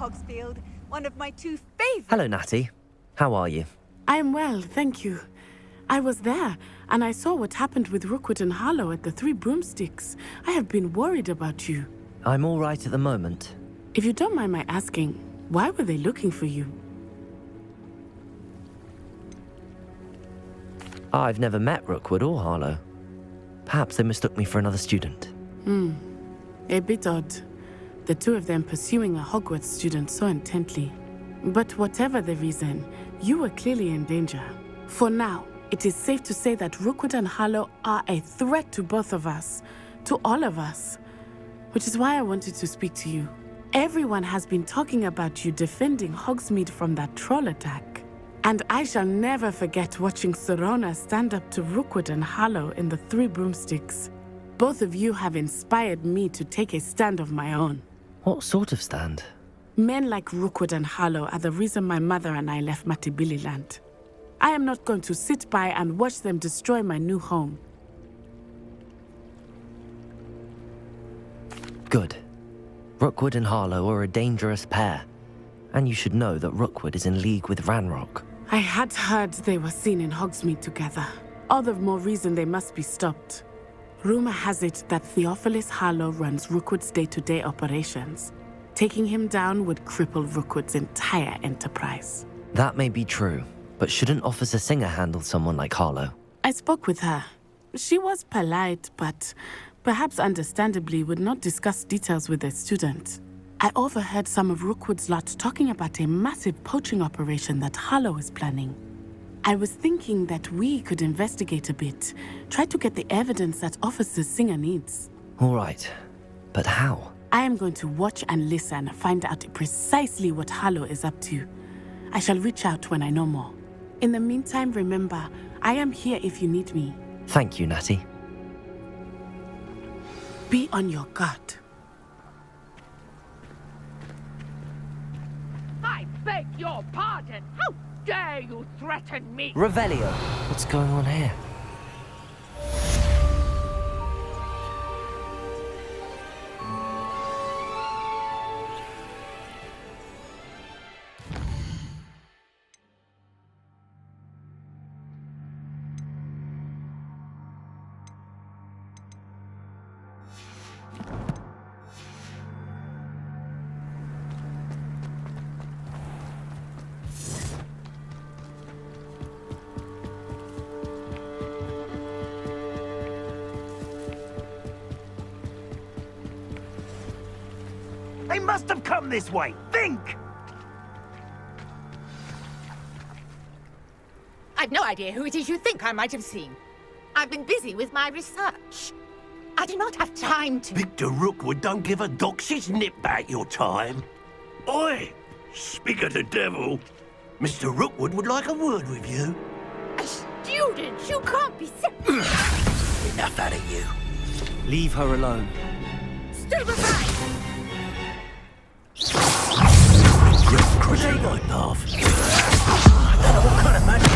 Hogsfield, one of my two favorite... Hello, Natty. How are you? I am well, thank you. I was there, and I saw what happened with Rookwood and Harlow at the Three Broomsticks. I have been worried about you. I'm all right at the moment. If you don't mind my asking, why were they looking for you? I've never met Rookwood or Harlow. Perhaps they mistook me for another student. A bit odd. The two of them pursuing a Hogwarts student so intently. But whatever the reason, you were clearly in danger. For now, it is safe to say that Rookwood and Harlow are a threat to both of us, to all of us. Which is why I wanted to speak to you. Everyone has been talking about you defending Hogsmeade from that troll attack. And I shall never forget watching Serona stand up to Rookwood and Harlow in the Three Broomsticks. Both of you have inspired me to take a stand of my own. What sort of stand? Men like Rookwood and Harlow are the reason my mother and I left Matabeleland. I am not going to sit by and watch them destroy my new home. Good. Rookwood and Harlow are a dangerous pair. And you should know that Rookwood is in league with Ranrock. I had heard they were seen in Hogsmeade together. All the more reason they must be stopped. Rumor has it that Theophilus Harlow runs Rookwood's day-to-day operations. Taking him down would cripple Rookwood's entire enterprise. That may be true, but shouldn't Officer Singer handle someone like Harlow? I spoke with her. She was polite, but perhaps understandably would not discuss details with a student. I overheard some of Rookwood's lot talking about a massive poaching operation that Harlow is planning. I was thinking that we could investigate a bit, try to get the evidence that Officer Singer needs. All right, but how? I am going to watch and listen, find out precisely what Harlow is up to. I shall reach out when I know more. In the meantime, remember, I am here if you need me. Thank you, Natty. Be on your guard. I beg your pardon! How dare you threaten me? Revelio! What's going on here? They must have come this way. Think! I've no idea who it is you think I might have seen. I've been busy with my research. I do not have time to... Victor Rookwood don't give a doxy's nip back your time. Oi! Speak of the devil. Mr. Rookwood would like a word with you. A student? You can't be so... Enough out of you. Leave her alone. Stand aside! You're crossing my path. I don't know what kind of magic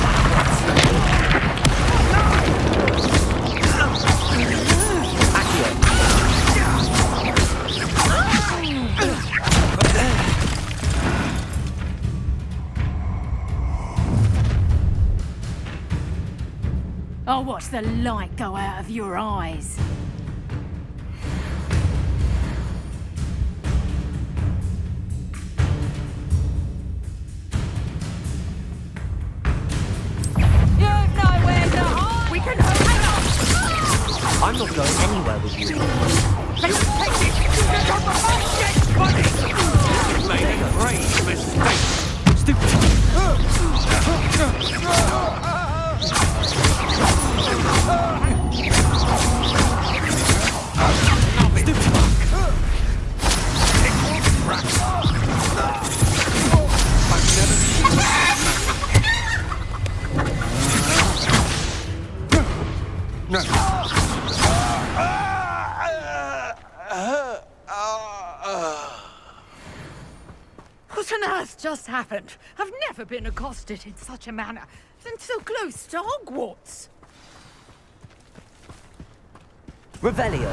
I'll watch the light go out of your eyes. I'm not going anywhere with you. Take this! Get on the bus! Get buddy! You made a grave mistake! Stupid! What on earth just happened? I've never been accosted in such a manner, and so close to Hogwarts. Revelio!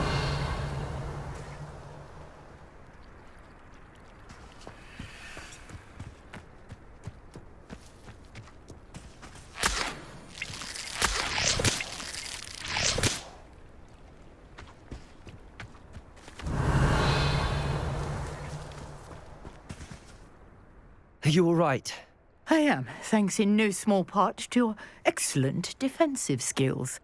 you all right? I am, thanks in no small part to your excellent defensive skills.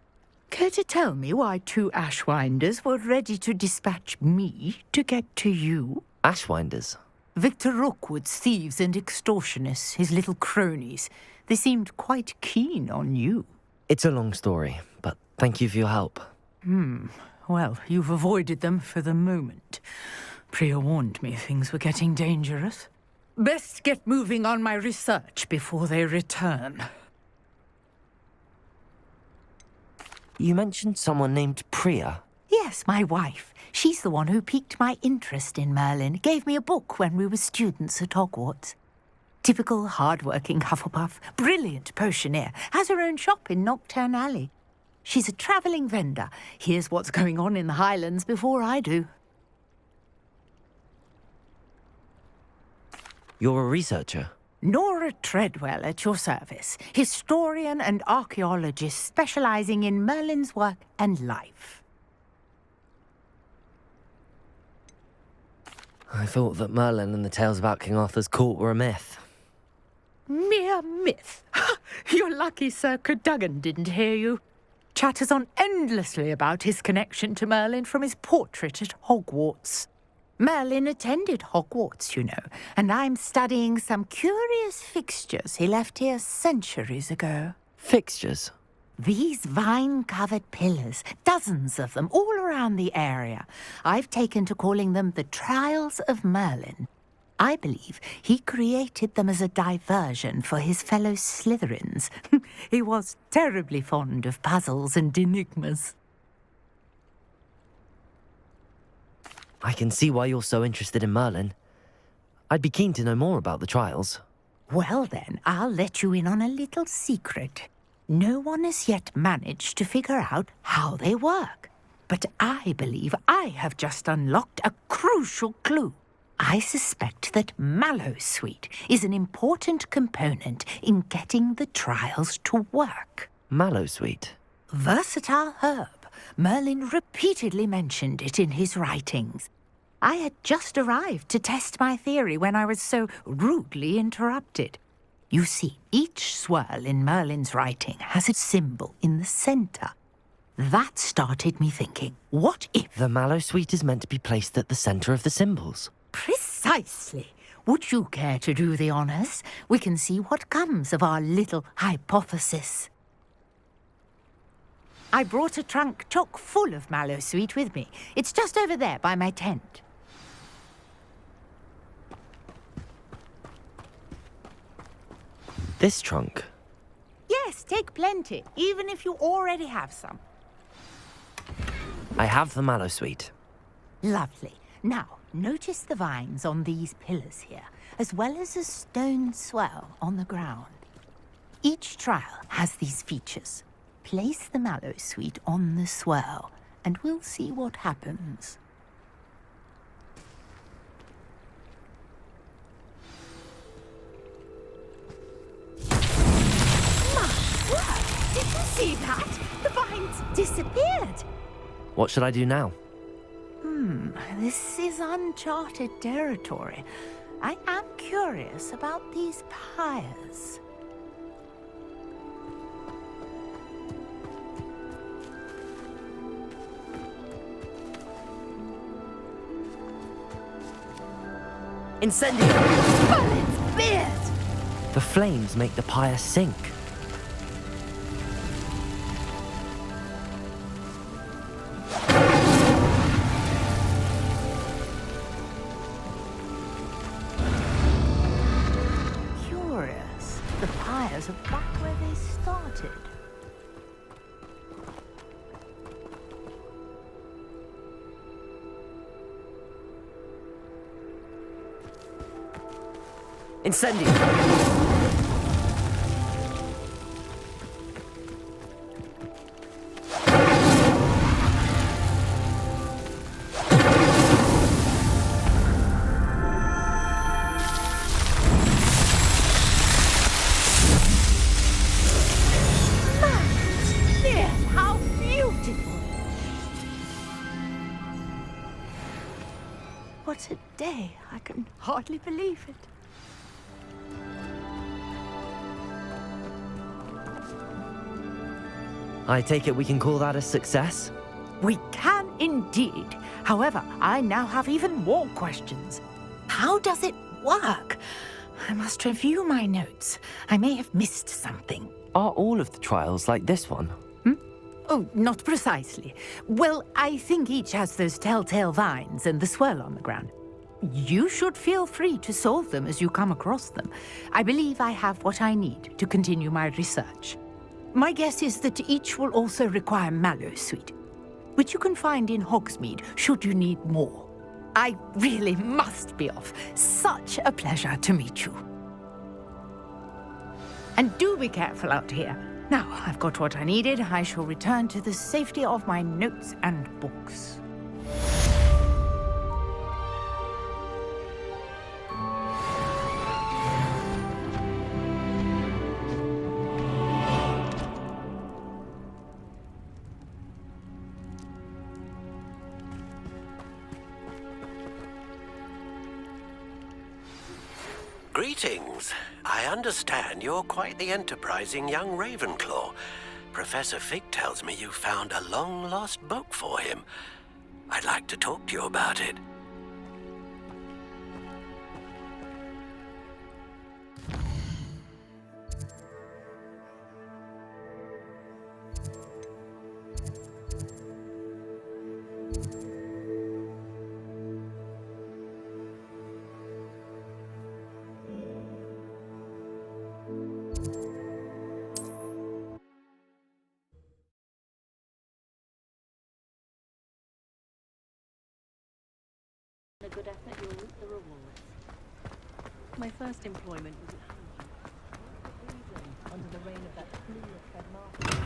Care to tell me why 2 Ashwinders were ready to dispatch me to get to you? Ashwinders? Victor Rookwood's thieves and extortionists, his little cronies. They seemed quite keen on you. It's a long story, but thank you for your help. Well, you've avoided them for the moment. Priya warned me things were getting dangerous. Best get moving on my research before they return. You mentioned someone named Priya. Yes, my wife. She's the one who piqued my interest in Merlin. Gave me a book when we were students at Hogwarts. Typical hard-working Hufflepuff, brilliant potioneer, has her own shop in Knockturn Alley. She's a travelling vendor. Hears what's going on in the Highlands before I do. You're a researcher? Nora Treadwell at your service, historian and archaeologist specialising in Merlin's work and life. I thought that Merlin and the tales about King Arthur's court were a myth. Mere myth. You're lucky Sir Cadogan didn't hear you. Chatters on endlessly about his connection to Merlin from his portrait at Hogwarts. Merlin attended Hogwarts, you know, and I'm studying some curious fixtures he left here centuries ago. Fixtures? These vine-covered pillars, dozens of them, all around the area. I've taken to calling them the Trials of Merlin. I believe he created them as a diversion for his fellow Slytherins. He was terribly fond of puzzles and enigmas. I can see why you're so interested in Merlin. I'd be keen to know more about the trials. Well then, I'll let you in on a little secret. No one has yet managed to figure out how they work. But I believe I have just unlocked a crucial clue. I suspect that Mallowsweet is an important component in getting the trials to work. Mallowsweet? Versatile herb. Merlin repeatedly mentioned it in his writings. I had just arrived to test my theory when I was so rudely interrupted. You see, each swirl in Merlin's writing has a symbol in the centre. That started me thinking, what if... The Mallowsweet is meant to be placed at the centre of the symbols. Precisely. Would you care to do the honours? We can see what comes of our little hypothesis. I brought a trunk chock full of Mallowsweet with me. It's just over there by my tent. This trunk? Yes, take plenty, even if you already have some. I have the Mallowsweet. Lovely. Now, notice the vines on these pillars here, as well as a stone swell on the ground. Each trial has these features. Place the Mallowsweet on the swirl, and we'll see what happens. My word! Did you see that? The vines disappeared! What should I do now? This is uncharted territory. I am curious about these pyres. Incendio! Merlin's beard! The flames make the pyre sink. Curious. The pyres are back where they started. Incendio! Yes, how beautiful! What a day. I can hardly believe it. I take it we can call that a success? We can indeed. However, I now have even more questions. How does it work? I must review my notes. I may have missed something. Are all of the trials like this one? Oh, not precisely. Well, I think each has those telltale vines and the swirl on the ground. You should feel free to solve them as you come across them. I believe I have what I need to continue my research. My guess is that each will also require Mallowsweet, which you can find in Hogsmeade should you need more. I really must be off. Such a pleasure to meet you. And do be careful out here. Now, I've got what I needed. I shall return to the safety of my notes and books. Greetings. I understand you're quite the enterprising young Ravenclaw. Professor Fig tells me you found a long-lost book for him. I'd like to talk to you about it. A good effort, you'll reap the rewards. My first employment was at Hogwarts. Under the reign of that clueless headmaster.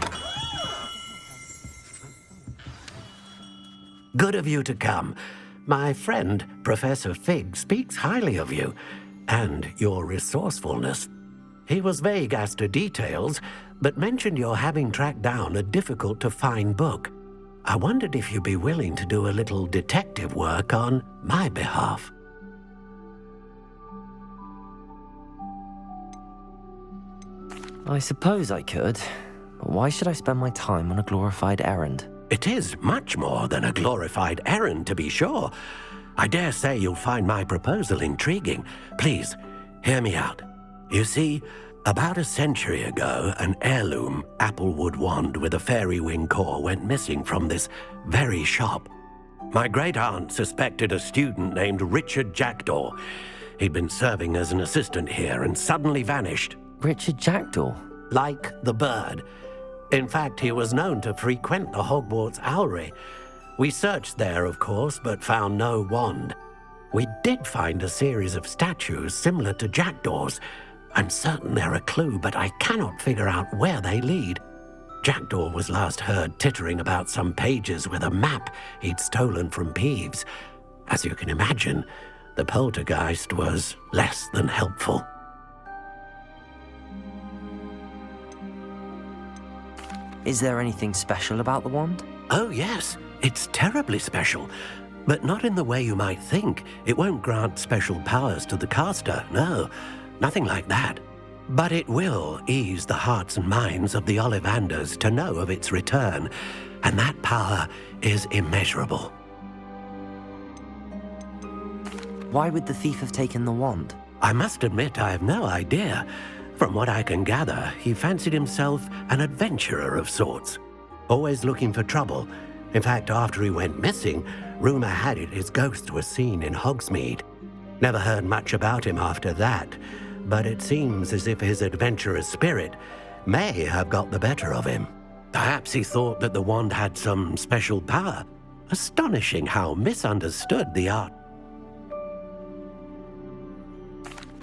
Good of you to come. My friend, Professor Fig, speaks highly of you and your resourcefulness. He was vague as to details, but mentioned your having tracked down a difficult-to-find book. I wondered if you'd be willing to do a little detective work on my behalf. I suppose I could. But why should I spend my time on a glorified errand? It is much more than a glorified errand, to be sure. I dare say you'll find my proposal intriguing. Please, hear me out. You see, about a century ago, an heirloom applewood wand with a fairy wing core went missing from this very shop. My great-aunt suspected a student named Richard Jackdaw. He'd been serving as an assistant here and suddenly vanished. Richard Jackdaw? Like the bird. In fact, he was known to frequent the Hogwarts Owlery. We searched there, of course, but found no wand. We did find a series of statues similar to Jackdaw's. I'm certain they're a clue, but I cannot figure out where they lead. Jackdaw was last heard tittering about some pages with a map he'd stolen from Peeves. As you can imagine, the poltergeist was less than helpful. Is there anything special about the wand? Oh, yes. It's terribly special. But not in the way you might think. It won't grant special powers to the caster, no. Nothing like that. But it will ease the hearts and minds of the Ollivanders to know of its return, and that power is immeasurable. Why would the thief have taken the wand? I must admit I have no idea. From what I can gather, he fancied himself an adventurer of sorts, always looking for trouble. In fact, after he went missing, rumor had it his ghost was seen in Hogsmeade. Never heard much about him after that, but it seems as if his adventurous spirit may have got the better of him. Perhaps he thought that the wand had some special power. Astonishing how misunderstood the art.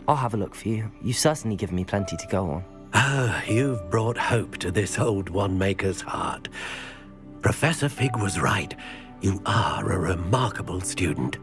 I'll have a look for you. You've certainly given me plenty to go on. Ah, you've brought hope to this old one-maker's heart. Professor Fig was right. You are a remarkable student.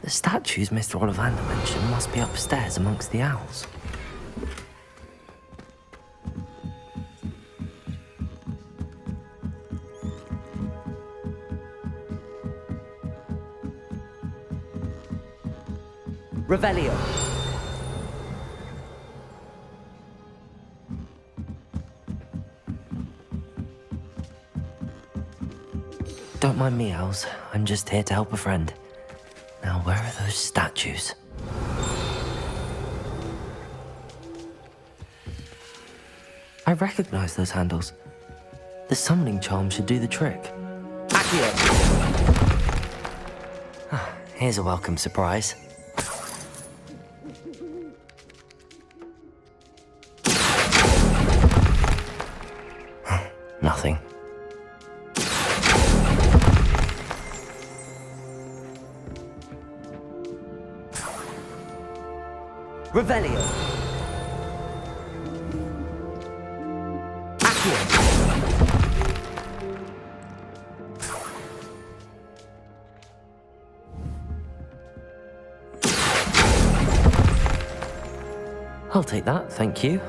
The statues Mr. Ollivander mentioned must be upstairs amongst the owls. Revelio. Don't mind me, owls. I'm just here to help a friend. Now, where are those statues? I recognize those handles. The summoning charm should do the trick. Accio! Here's a welcome surprise. Nothing. Revelio. Accio. I'll take that, thank you.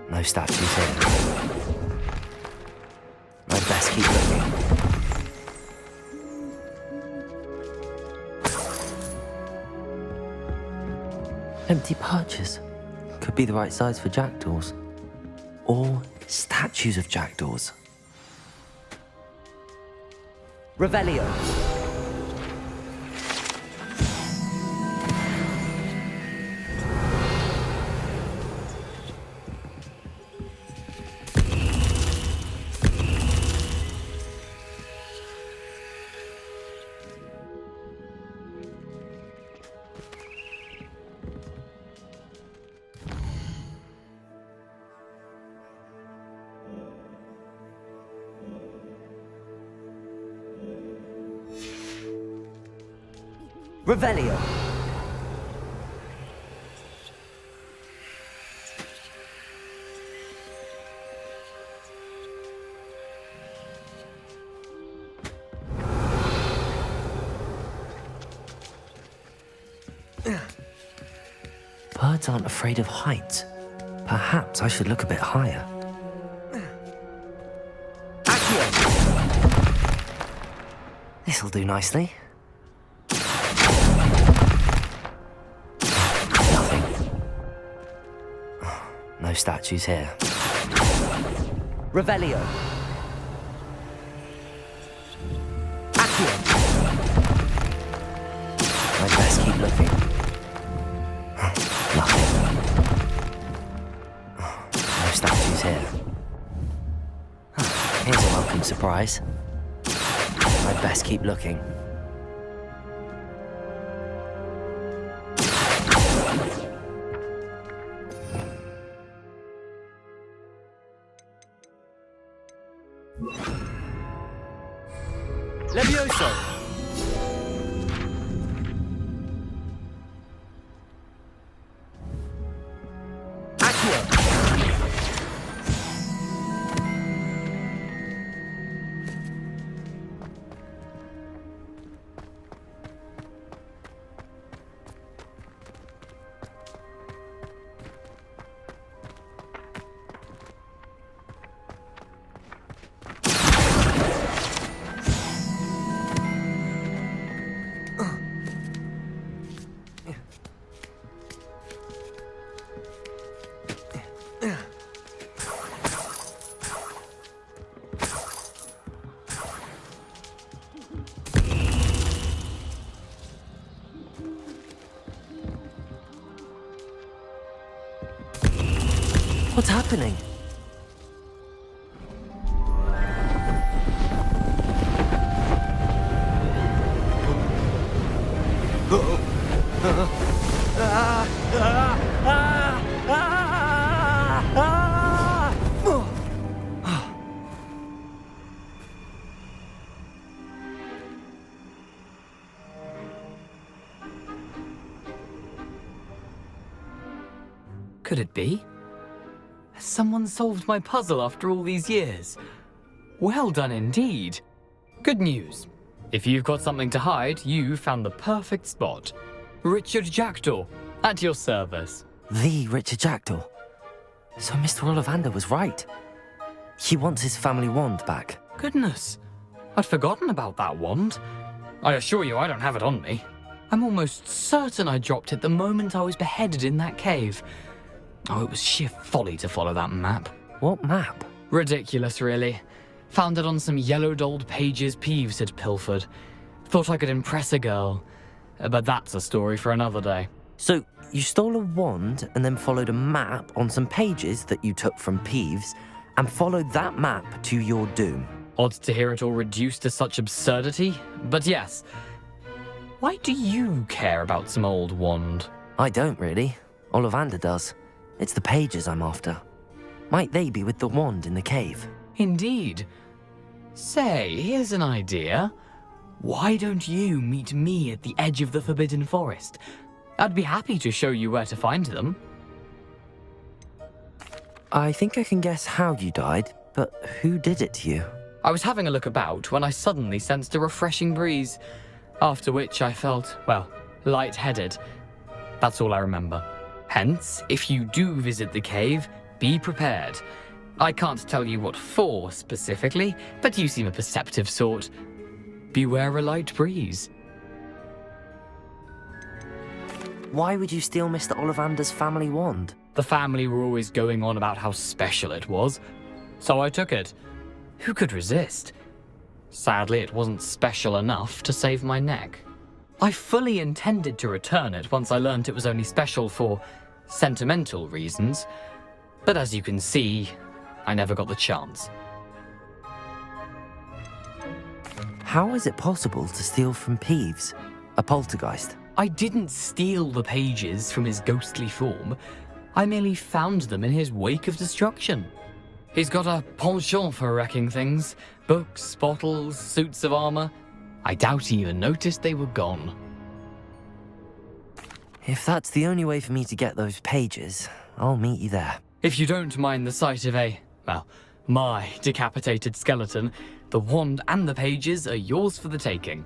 No statues here. I'd best keep looking. Empty perches. Could be the right size for jackdaws. Or statues of jackdaws. Revelio. Revelio. Birds aren't afraid of heights. Perhaps I should look a bit higher. Accio! This'll do nicely. No statues here. Revelio. Accio. I'd best keep looking. Nothing. No statues here. Here's a welcome surprise. I'd best keep looking. Levioso! Accio! What's happening? Could it be? Has someone solved my puzzle after all these years? Well done indeed. Good news. If you've got something to hide, you found the perfect spot. Richard Jackdaw, at your service. The Richard Jackdaw. So Mr. Ollivander was right. He wants his family wand back. Goodness, I'd forgotten about that wand. I assure you I don't have it on me. I'm almost certain I dropped it the moment I was beheaded in that cave. Oh, it was sheer folly to follow that map. What map? Ridiculous, really. Found it on some yellowed old pages Peeves had pilfered. Thought I could impress a girl. But that's a story for another day. So you stole a wand and then followed a map on some pages that you took from Peeves and followed that map to your doom. Odd to hear it all reduced to such absurdity, but yes. Why do you care about some old wand? I don't really. Ollivander does. It's the pages I'm after. Might they be with the wand in the cave? Indeed. Say, here's an idea. Why don't you meet me at the edge of the Forbidden Forest? I'd be happy to show you where to find them. I think I can guess how you died, but who did it to you? I was having a look about when I suddenly sensed a refreshing breeze, after which I felt, well, lightheaded. That's all I remember. Hence, if you do visit the cave, be prepared. I can't tell you what for specifically, but you seem a perceptive sort. Beware a light breeze. Why would you steal Mr. Ollivander's family wand? The family were always going on about how special it was, so I took it. Who could resist? Sadly, it wasn't special enough to save my neck. I fully intended to return it once I learned it was only special for sentimental reasons, but as you can see, I never got the chance. How is it possible to steal from Peeves, a poltergeist? I didn't steal the pages from his ghostly form. I merely found them in his wake of destruction. He's got a penchant for wrecking things. Books, bottles, suits of armor. I doubt he even noticed they were gone. If that's the only way for me to get those pages, I'll meet you there. If you don't mind the sight of my decapitated skeleton, the wand and the pages are yours for the taking.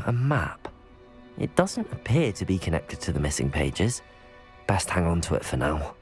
A map. It doesn't appear to be connected to the missing pages. Best hang on to it for now.